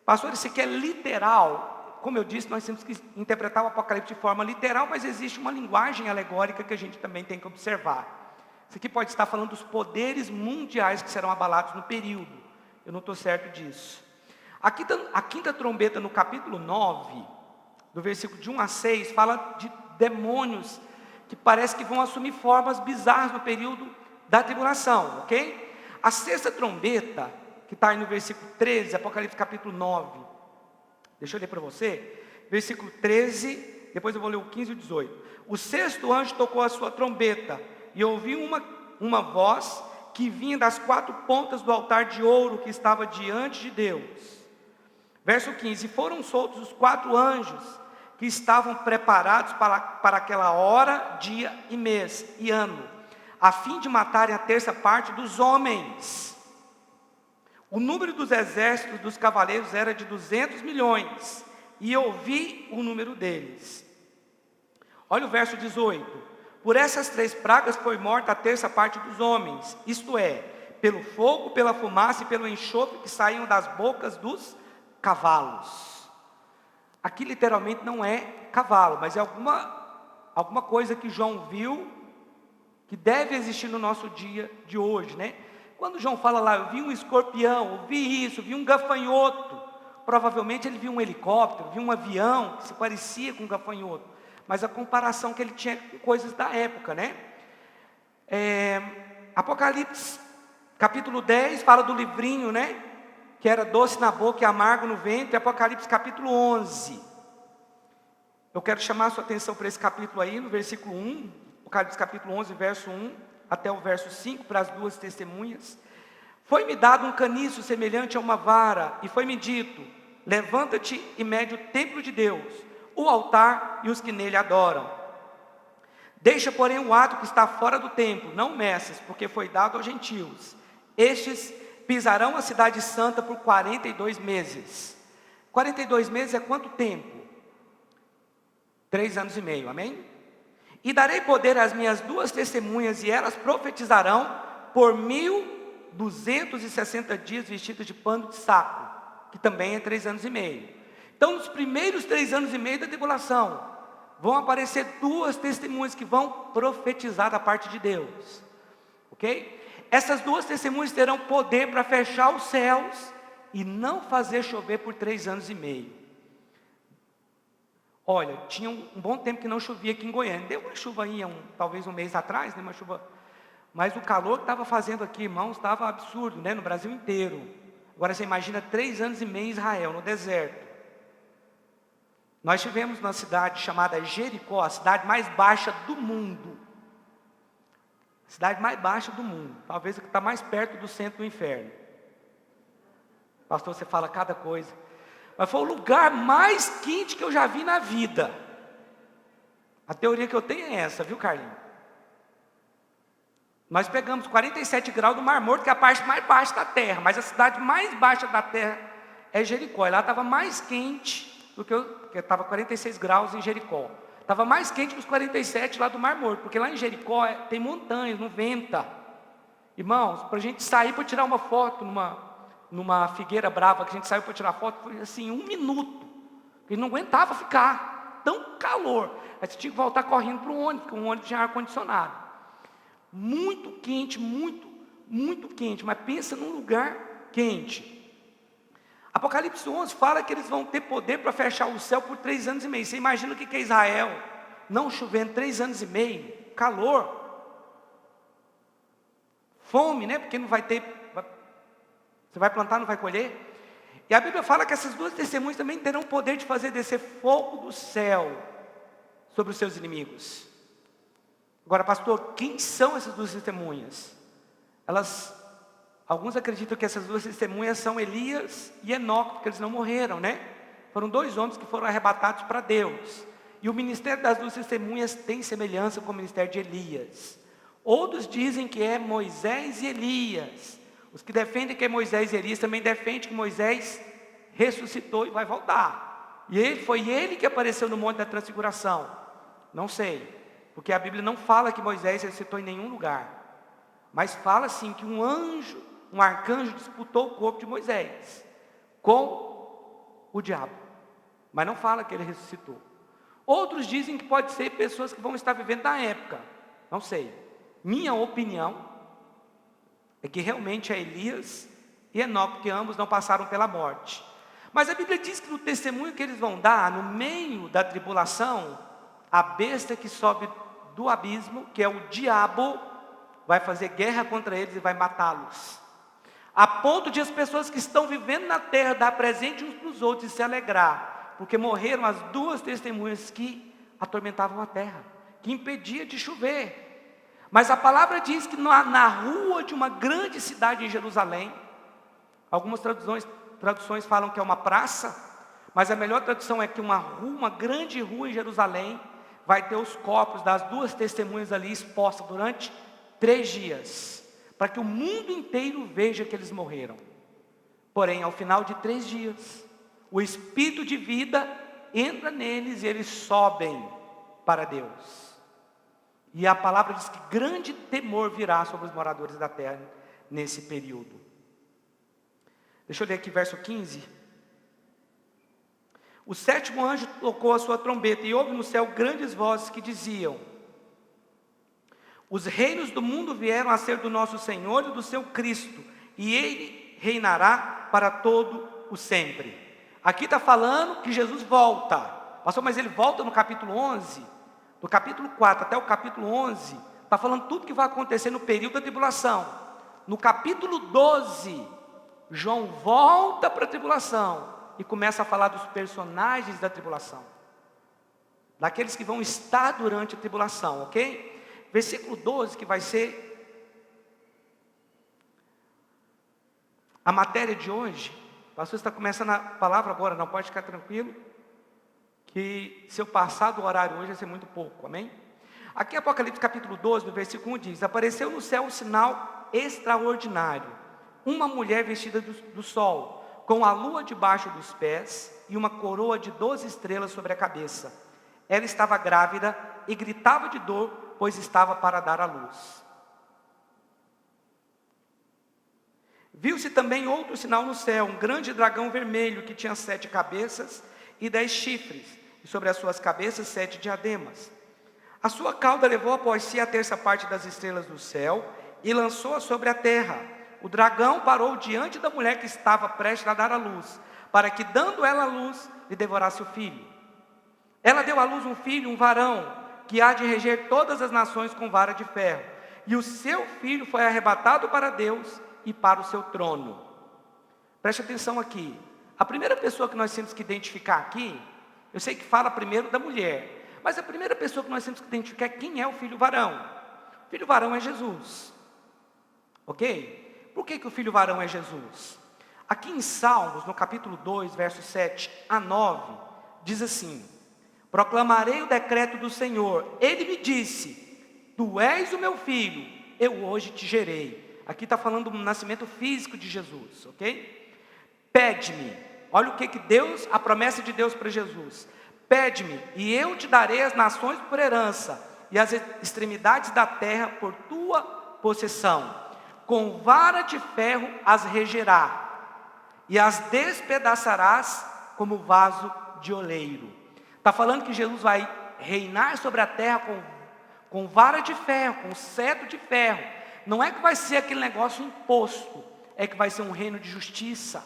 Pastor, isso aqui é literal. Como eu disse, nós temos que interpretar o Apocalipse de forma literal, mas existe uma linguagem alegórica que a gente também tem que observar. Isso aqui pode estar falando dos poderes mundiais que serão abalados no período. Eu não estou certo disso. A quinta trombeta, no capítulo 9, do versículo de 1 a 6, fala de demônios que parece que vão assumir formas bizarras no período da tribulação, ok? A sexta trombeta, que está aí no versículo 13, Apocalipse capítulo 9, deixa eu ler para você, versículo 13, depois eu vou ler o 15 e o 18. O sexto anjo tocou a sua trombeta, e ouvi uma voz que vinha das 4 pontas do altar de ouro que estava diante de Deus. Verso 15: foram soltos os 4 anjos que estavam preparados para aquela hora, dia e mês e ano, a fim de matarem a terça parte dos homens. O número dos exércitos dos cavaleiros era de 200 milhões, e eu vi o número deles. Olha o verso 18: por essas 3 pragas foi morta a terça parte dos homens, isto é, pelo fogo, pela fumaça e pelo enxofre que saíam das bocas dos cavalos. Aqui literalmente não é cavalo, mas é alguma coisa que João viu, que deve existir no nosso dia de hoje, né? Quando João fala lá, eu vi um escorpião, eu vi isso, eu vi um gafanhoto, provavelmente ele viu um helicóptero, viu um avião que se parecia com um gafanhoto, mas a comparação que ele tinha com coisas da época, né? Apocalipse, capítulo 10, fala do livrinho, né? Que era doce na boca e amargo no ventre. Apocalipse capítulo 11. Eu quero chamar a sua atenção para esse capítulo aí, no versículo 1. Apocalipse capítulo 11, verso 1 até o verso 5, para as 2 testemunhas. Foi-me dado um caniço semelhante a uma vara, e foi-me dito: levanta-te e mede o templo de Deus, o altar e os que nele adoram. Deixa, porém, o ato que está fora do templo, não meças, porque foi dado aos gentios. Estes pisarão a cidade santa por 42 meses. 42 meses é quanto tempo? 3 anos e meio, amém? E darei poder às minhas 2 testemunhas, e elas profetizarão por 1260 dias vestidas de pano de saco, que também é 3 anos e meio. Então, nos primeiros 3 anos e meio da tribulação, vão aparecer 2 testemunhas que vão profetizar da parte de Deus, ok? Essas 2 testemunhas terão poder para fechar os céus e não fazer chover por 3 anos e meio. Olha, tinha um bom tempo que não chovia aqui em Goiânia. Deu uma chuva aí, talvez um mês atrás, né, uma chuva. Mas o calor que estava fazendo aqui, irmãos, estava absurdo, né, no Brasil inteiro. Agora você imagina 3 anos e meio em Israel, no deserto. Nós tivemos uma cidade chamada Jericó, a cidade mais baixa do mundo. Cidade mais baixa do mundo, talvez a que está mais perto do centro do inferno. Pastor, você fala cada coisa. Mas foi o lugar mais quente que eu já vi na vida. A teoria que eu tenho é essa, viu, Carlinhos? Nós pegamos 47 graus do Mar Morto, que é a parte mais baixa da terra. Mas a cidade mais baixa da terra é Jericó. E lá estava mais quente do que estava 46 graus em Jericó. Estava mais quente que os 47 lá do Mar Morto, porque lá em Jericó tem montanhas, não venta. Irmãos, para a gente sair para tirar uma foto numa figueira brava, que a gente saiu para tirar foto, foi assim, 1 minuto. Porque não aguentava ficar, tão calor. Aí você tinha que voltar correndo para o ônibus, porque o ônibus tinha ar-condicionado. Muito quente, muito quente, mas pensa num lugar quente. Apocalipse 11 fala que eles vão ter poder para fechar o céu por 3 anos e meio. Você imagina o que é Israel não chovendo 3 anos e meio, calor, fome, né? Porque não vai ter, você vai plantar, não vai colher. E a Bíblia fala que essas 2 testemunhas também terão o poder de fazer descer fogo do céu sobre os seus inimigos. Agora, pastor, quem são essas 2 testemunhas? Alguns acreditam que essas 2 testemunhas são Elias e Enoque, porque eles não morreram, né? Foram 2 homens que foram arrebatados para Deus. E o ministério das 2 testemunhas tem semelhança com o ministério de Elias. Outros dizem que é Moisés e Elias. Os que defendem que é Moisés e Elias também defendem que Moisés ressuscitou e vai voltar. E foi ele que apareceu no Monte da Transfiguração. Não sei, porque a Bíblia não fala que Moisés ressuscitou em nenhum lugar. Mas fala assim que um arcanjo disputou o corpo de Moisés com o diabo. Mas não fala que ele ressuscitou. Outros dizem que pode ser pessoas que vão estar vivendo na época. Não sei. Minha opinião é que realmente é Elias e Enoque, que ambos não passaram pela morte. Mas a Bíblia diz que no testemunho que eles vão dar, no meio da tribulação, a besta que sobe do abismo, que é o diabo, vai fazer guerra contra eles e vai matá-los. A ponto de as pessoas que estão vivendo na terra dar presente uns para os outros e se alegrar, porque morreram as 2 testemunhas que atormentavam a terra, que impedia de chover. Mas a palavra diz que na rua de uma grande cidade em Jerusalém, algumas traduções falam que é uma praça, mas a melhor tradução é que uma grande rua em Jerusalém, vai ter os corpos das duas testemunhas ali expostas durante 3 dias, para que o mundo inteiro veja que eles morreram. Porém, ao final de 3 dias, o Espírito de vida entra neles e eles sobem para Deus. E a palavra diz que grande temor virá sobre os moradores da terra nesse período. Deixa eu ler aqui verso 15. O 7º anjo tocou a sua trombeta e houve no céu grandes vozes que diziam: os reinos do mundo vieram a ser do nosso Senhor e do seu Cristo, e Ele reinará para todo o sempre. Aqui está falando que Jesus volta. Pastor, mas Ele volta no capítulo 11? Do capítulo 4 até o capítulo 11, está falando tudo que vai acontecer no período da tribulação. No capítulo 12, João volta para a tribulação e começa a falar dos personagens da tribulação, daqueles que vão estar durante a tribulação, ok? Versículo 12, que vai ser a matéria de hoje. O pastor está começando a palavra agora, não pode ficar tranquilo, que se eu passar do horário hoje vai ser muito pouco, amém? Aqui em Apocalipse capítulo 12, no versículo 1 diz: apareceu no céu um sinal extraordinário, uma mulher vestida do sol, com a lua debaixo dos pés e uma coroa de 12 estrelas sobre a cabeça. Ela estava grávida e gritava de dor, pois estava para dar à luz. Viu-se também outro sinal no céu, um grande dragão vermelho que tinha 7 cabeças e 10 chifres, e sobre as suas cabeças 7 diademas. A sua cauda levou após si a terça parte das estrelas do céu e lançou-a sobre a terra. O dragão parou diante da mulher que estava prestes a dar à luz, para que, dando ela a luz, lhe devorasse o filho. Ela deu à luz um filho, um varão, que há de reger todas as nações com vara de ferro. E o seu filho foi arrebatado para Deus e para o seu trono. Preste atenção aqui. A primeira pessoa que nós temos que identificar aqui, eu sei que fala primeiro da mulher, mas a primeira pessoa que nós temos que identificar é quem é o filho varão. O filho varão é Jesus. Ok? Por que o filho varão é Jesus? Aqui em Salmos, no capítulo 2, versos 7 a 9, diz assim: proclamarei o decreto do Senhor. Ele me disse: tu és o meu filho, eu hoje te gerei. Aqui está falando do nascimento físico de Jesus, ok? Pede-me. Olha o que Deus, a promessa de Deus para Jesus: pede-me e eu te darei as nações por herança e as extremidades da terra por tua possessão. Com vara de ferro as regerá e as despedaçarás como vaso de oleiro. Está falando que Jesus vai reinar sobre a terra com vara de ferro, com cetro de ferro. Não é que vai ser aquele negócio imposto, é que vai ser um reino de justiça,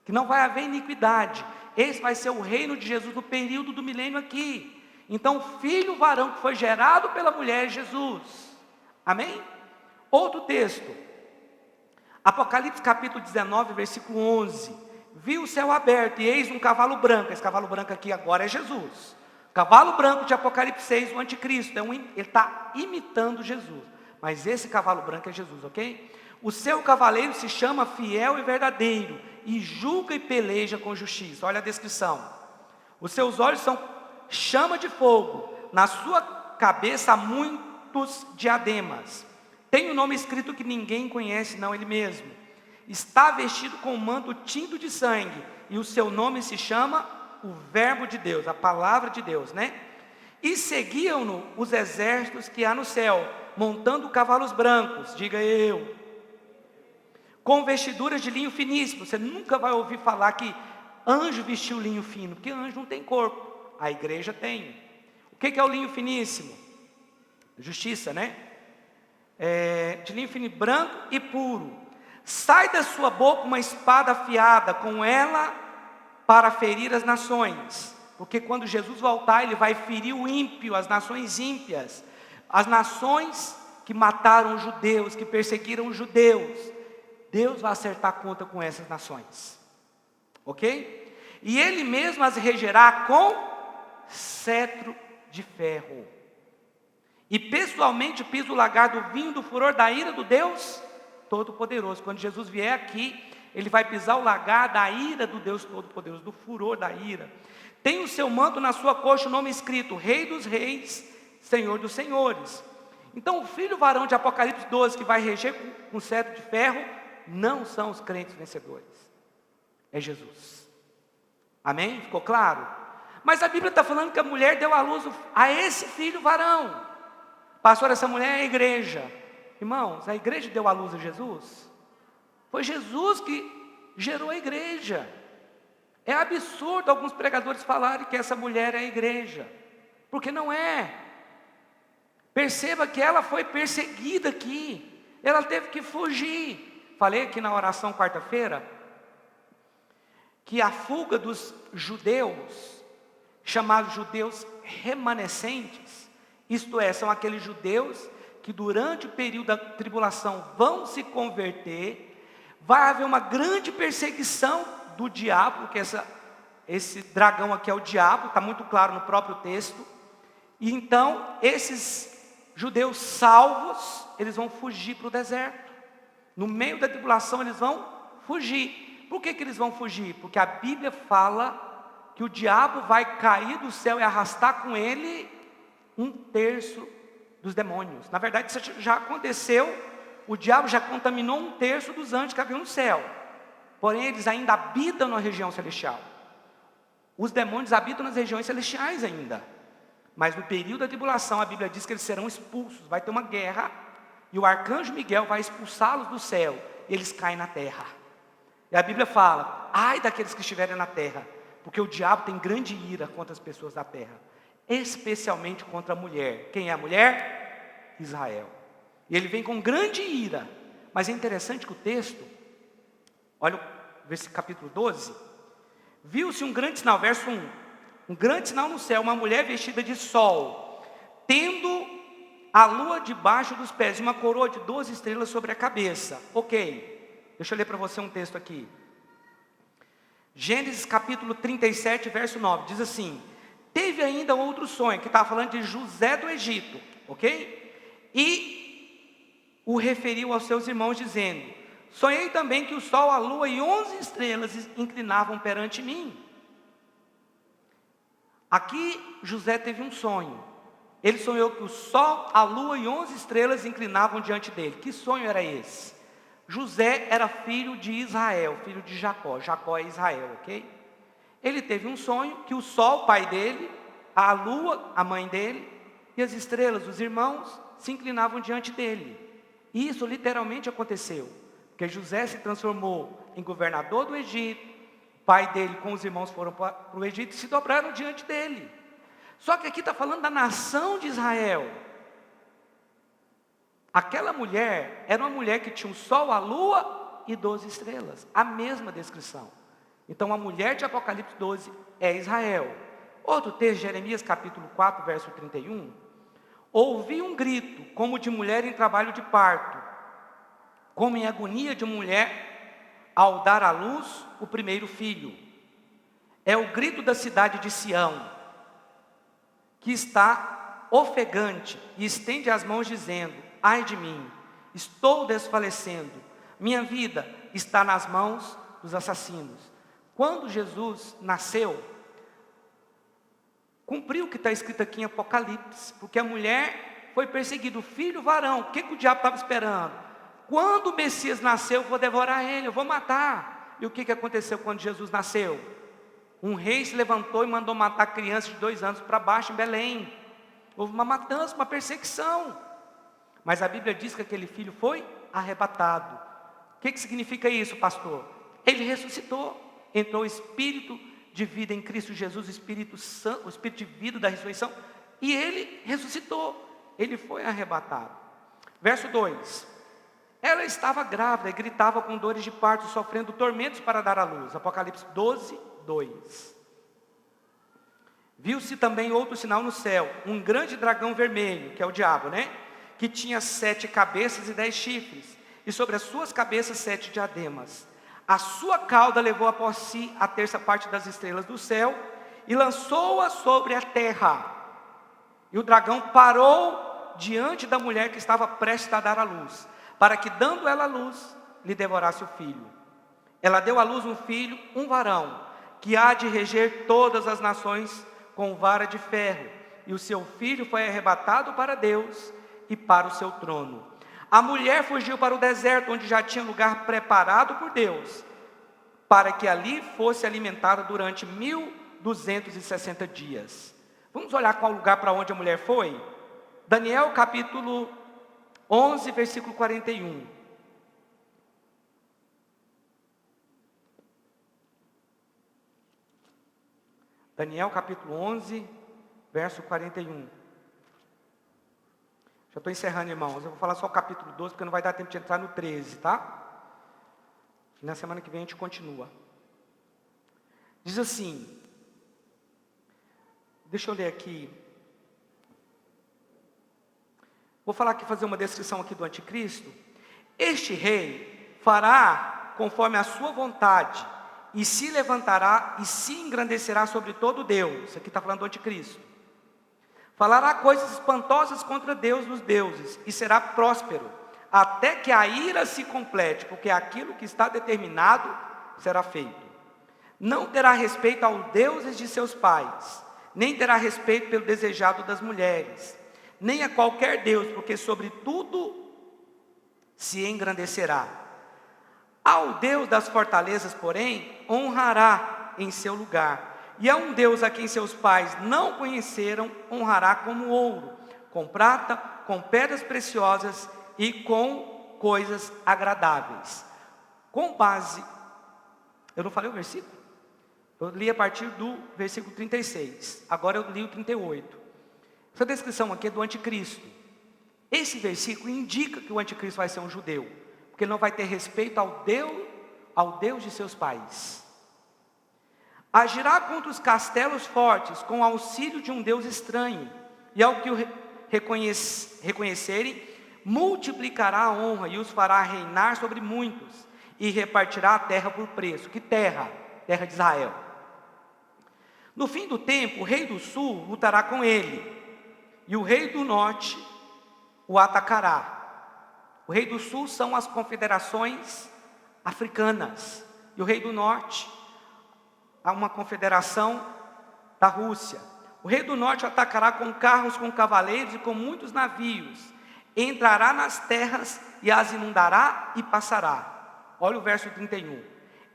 que não vai haver iniquidade. Esse vai ser o reino de Jesus no período do milênio aqui. Então, o filho varão que foi gerado pela mulher é Jesus. Amém? Outro texto, Apocalipse capítulo 19, versículo 11. Vi o céu aberto e eis um cavalo branco. Esse cavalo branco aqui agora é Jesus. Cavalo branco de Apocalipse 6, o anticristo. Ele está imitando Jesus. Mas esse cavalo branco é Jesus, ok? O seu cavaleiro se chama fiel e verdadeiro, e julga e peleja com justiça. Olha a descrição. Os seus olhos são chama de fogo, na sua cabeça há muitos diademas. Tem um nome escrito que ninguém conhece, não ele mesmo. Está vestido com um manto tinto de sangue, e o seu nome se chama o Verbo de Deus, a palavra de Deus, né? E seguiam-no os exércitos que há no céu, montando cavalos brancos, diga eu, com vestiduras de linho finíssimo. Você nunca vai ouvir falar que anjo vestiu linho fino, porque anjo não tem corpo, a igreja tem. O que é o linho finíssimo? Justiça, né? De linho fino, branco e puro. Sai da sua boca uma espada afiada, com ela para ferir as nações, porque quando Jesus voltar, ele vai ferir o ímpio, as nações ímpias, as nações que mataram os judeus, que perseguiram os judeus. Deus vai acertar a conta com essas nações, ok? E ele mesmo as regerá com cetro de ferro. e pessoalmente pisa o lagar do vinho do furor da ira do Deus Todo-Poderoso. Quando Jesus vier aqui, ele vai pisar o lagar da ira do Deus Todo-Poderoso, do furor da ira. Tem o seu manto na sua coxa o nome escrito, Rei dos Reis, Senhor dos Senhores. Então o filho varão de Apocalipse 12, que vai reger com cetro de ferro, não são os crentes vencedores, é Jesus. Amém? Ficou claro? Mas a Bíblia está falando que a mulher deu à luz a esse filho varão. Pastor, essa mulher é a igreja. Irmãos, a igreja deu à luz a Jesus? Foi Jesus que gerou a igreja. É absurdo alguns pregadores falarem que essa mulher é a igreja, porque não é. Perceba que ela foi perseguida aqui, ela teve que fugir. Falei aqui na oração quarta-feira, que a fuga dos judeus, chamados judeus remanescentes, isto é, são aqueles judeus que durante o período da tribulação vão se converter, vai haver uma grande perseguição do diabo, porque esse dragão aqui é o diabo, está muito claro no próprio texto, e então esses judeus salvos, eles vão fugir para o deserto, no meio da tribulação eles vão fugir. Por que eles vão fugir? Porque a Bíblia fala que o diabo vai cair do céu e arrastar com ele 1/3 dos demônios. Na verdade isso já aconteceu, o diabo já contaminou 1/3 dos anjos que haviam no céu. Porém eles ainda habitam na região celestial. Os demônios habitam nas regiões celestiais ainda. Mas no período da tribulação a Bíblia diz que eles serão expulsos, vai ter uma guerra, e o arcanjo Miguel vai expulsá-los do céu, e eles caem na terra. E a Bíblia fala, ai daqueles que estiverem na terra, porque o diabo tem grande ira contra as pessoas da terra, especialmente contra a mulher. Quem é a mulher? Israel. E ele vem com grande ira. Mas é interessante que o texto, olha o versículo capítulo 12, viu-se um grande sinal, verso 1, um grande sinal no céu, uma mulher vestida de sol, tendo a lua debaixo dos pés, e uma coroa de 12 estrelas sobre a cabeça. Ok. Deixa eu ler para você um texto aqui. Gênesis capítulo 37, verso 9, diz assim: teve ainda outro sonho, que estava falando de José do Egito, ok? E o referiu aos seus irmãos, dizendo: sonhei também que o sol, a lua e 11 estrelas inclinavam perante mim. Aqui José teve um sonho. Ele sonhou que o sol, a lua e 11 estrelas inclinavam diante dele. Que sonho era esse? José era filho de Israel, filho de Jacó. Jacó é Israel, ok? Ele teve um sonho que o sol, pai dele, a lua, a mãe dele, e as estrelas, os irmãos, se inclinavam diante dele. E isso literalmente aconteceu, porque José se transformou em governador do Egito, pai dele com os irmãos foram para o Egito e se dobraram diante dele. Só que aqui está falando da nação de Israel. Aquela mulher era uma mulher que tinha o sol, a lua e 12 estrelas. A mesma descrição. Então a mulher de Apocalipse 12 é Israel. Outro texto, Jeremias capítulo 4, verso 31. Ouvi um grito, como de mulher em trabalho de parto, como em agonia de mulher ao dar à luz o primeiro filho. É o grito da cidade de Sião, que está ofegante e estende as mãos dizendo: ai de mim, estou desfalecendo, minha vida está nas mãos dos assassinos. Quando Jesus nasceu, cumpriu o que está escrito aqui em Apocalipse, porque a mulher foi perseguida, o filho varão. O que o diabo estava esperando? Quando o Messias nasceu, eu vou devorar ele, eu vou matar. E o que aconteceu quando Jesus nasceu? Um rei se levantou e mandou matar crianças de 2 anos para baixo em Belém. Houve uma matança, uma perseguição. Mas a Bíblia diz que aquele filho foi arrebatado. O que significa isso, pastor? Ele ressuscitou, entrou o Espírito de vida em Cristo Jesus, o Espírito Santo, o Espírito de vida da ressurreição, e ele ressuscitou, ele foi arrebatado. Verso 2, ela estava grávida e gritava com dores de parto, sofrendo tormentos para dar à luz. Apocalipse 12, 2. Viu-se também outro sinal no céu, um grande dragão vermelho, que é o diabo, né? Que tinha 7 cabeças e 10 chifres, e sobre as suas cabeças 7 diademas. A sua cauda levou após si a 1/3 parte das estrelas do céu, e lançou-a sobre a terra. E o dragão parou diante da mulher que estava prestes a dar à luz, para que, dando ela à luz, lhe devorasse o filho. Ela deu à luz um filho, um varão, que há de reger todas as nações com vara de ferro, e o seu filho foi arrebatado para Deus e para o seu trono. A mulher fugiu para o deserto, onde já tinha lugar preparado por Deus, para que ali fosse alimentada durante 1260 dias. Vamos olhar qual lugar para onde a mulher foi? Daniel capítulo 11, versículo 41. Daniel capítulo 11, verso 41. Já estou encerrando, irmãos. Eu vou falar só o capítulo 12, porque não vai dar tempo de entrar no 13, tá? E na semana que vem a gente continua. Diz assim, deixa eu ler aqui. Vou falar aqui, fazer uma descrição aqui do anticristo. Este rei fará conforme a sua vontade, e se levantará e se engrandecerá sobre todo Deus. Aqui está falando do anticristo. Falará coisas espantosas contra Deus dos deuses, e será próspero, até que a ira se complete, porque aquilo que está determinado será feito. Não terá respeito aos deuses de seus pais, nem terá respeito pelo desejado das mulheres, nem a qualquer deus, porque sobre tudo se engrandecerá. Ao Deus das fortalezas, porém, honrará em seu lugar. E a um Deus a quem seus pais não conheceram, honrará como ouro, com prata, com pedras preciosas e com coisas agradáveis. Com base, eu não falei o versículo? Eu li a partir do versículo 36, agora eu li o 38. Essa descrição aqui é do anticristo. Esse versículo indica que o anticristo vai ser um judeu, porque ele não vai ter respeito ao Deus de seus pais. Agirá contra os castelos fortes com auxílio de um Deus estranho, e ao que o reconhecerem, multiplicará a honra e os fará reinar sobre muitos, e repartirá a terra por preço. Que terra? Terra de Israel. No fim do tempo, o rei do sul lutará com ele, e o rei do norte o atacará. O rei do sul são as confederações africanas, e o rei do norte há uma confederação da Rússia. O rei do norte atacará com carros, com cavaleiros e com muitos navios. Entrará nas terras e as inundará e passará. Olha o verso 31.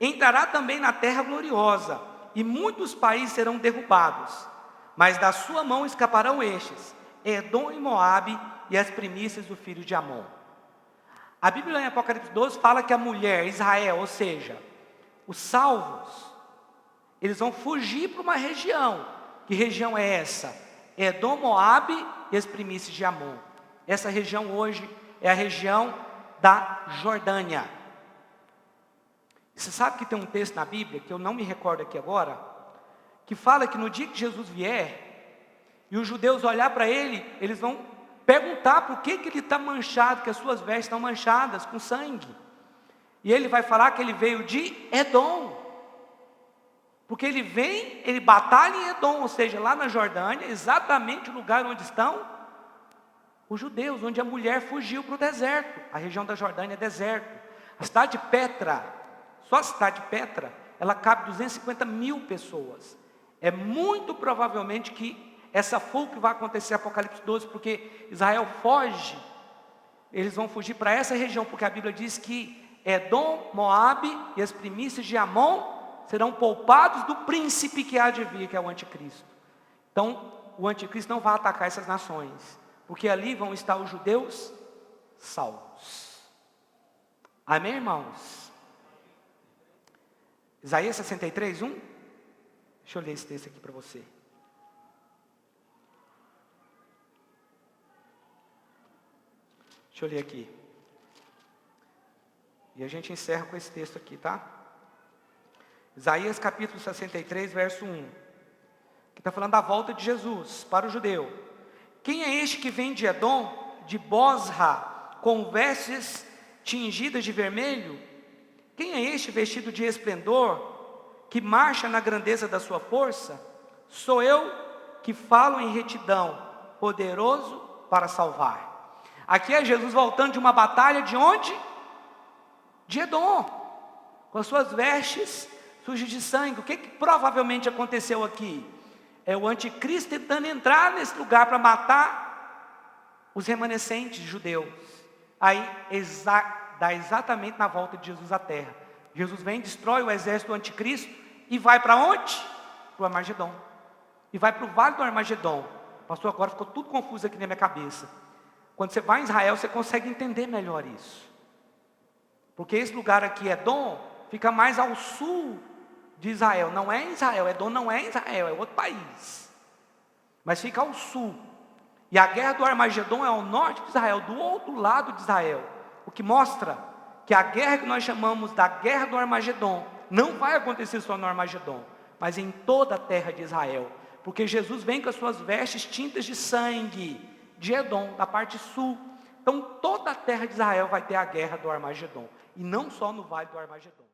Entrará também na terra gloriosa, e muitos países serão derrubados, mas da sua mão escaparão estes, Edom e Moabe, e as primícias do filho de Amon. A Bíblia em Apocalipse 12 fala que a mulher, Israel, ou seja, os salvos, eles vão fugir para uma região. Que região é essa? Edom, Moabe e as primícias de Amon. Essa região hoje é a região da Jordânia. Você sabe que tem um texto na Bíblia, que eu não me recordo aqui agora, que fala que no dia que Jesus vier, e os judeus olhar para ele, eles vão perguntar por que ele está manchado, que as suas vestes estão manchadas com sangue. E ele vai falar que ele veio de Edom. Porque ele vem, ele batalha em Edom, ou seja, lá na Jordânia, exatamente o lugar onde estão os judeus, onde a mulher fugiu para o deserto. A região da Jordânia é deserto. A cidade de Petra, só a cidade de Petra, ela cabe 250 mil pessoas. É muito provavelmente que essa fuga que vai acontecer em Apocalipse 12, porque Israel foge, eles vão fugir para essa região, porque a Bíblia diz que Edom, Moabe e as primícias de Amon serão poupados do príncipe que há de vir, que é o anticristo. Então, o anticristo não vai atacar essas nações, porque ali vão estar os judeus salvos. Amém, irmãos? Isaías 63, 1. Deixa eu ler esse texto aqui para você. Deixa eu ler aqui. E a gente encerra com esse texto aqui, tá? Isaías capítulo 63, verso 1. Que está falando da volta de Jesus para o judeu. Quem é este que vem de Edom, de Bosra, com vestes tingidas de vermelho? Quem é este vestido de esplendor, que marcha na grandeza da sua força? Sou eu que falo em retidão, poderoso para salvar. Aqui é Jesus voltando de uma batalha de onde? De Edom, com as suas vestes sujas de sangue. O que provavelmente aconteceu aqui? É o anticristo tentando entrar nesse lugar para matar os remanescentes judeus. Aí dá exatamente na volta de Jesus à terra. Jesus vem, destrói o exército do anticristo e vai para onde? Para o Armagedon. E vai para o vale do Armagedon. Pastor, agora ficou tudo confuso aqui na minha cabeça. Quando você vai em Israel, você consegue entender melhor isso. Porque esse lugar aqui, Edom, fica mais ao sul de Israel. Não é Israel, Edom não é Israel, é outro país. Mas fica ao sul. E a guerra do Armagedon é ao norte de Israel, do outro lado de Israel. O que mostra que a guerra que nós chamamos da guerra do Armagedon não vai acontecer só no Armagedon, mas em toda a terra de Israel. Porque Jesus vem com as suas vestes tintas de sangue de Edom, da parte sul. Então toda a terra de Israel vai ter a guerra do Armagedon. E não só no vale do Armagedon.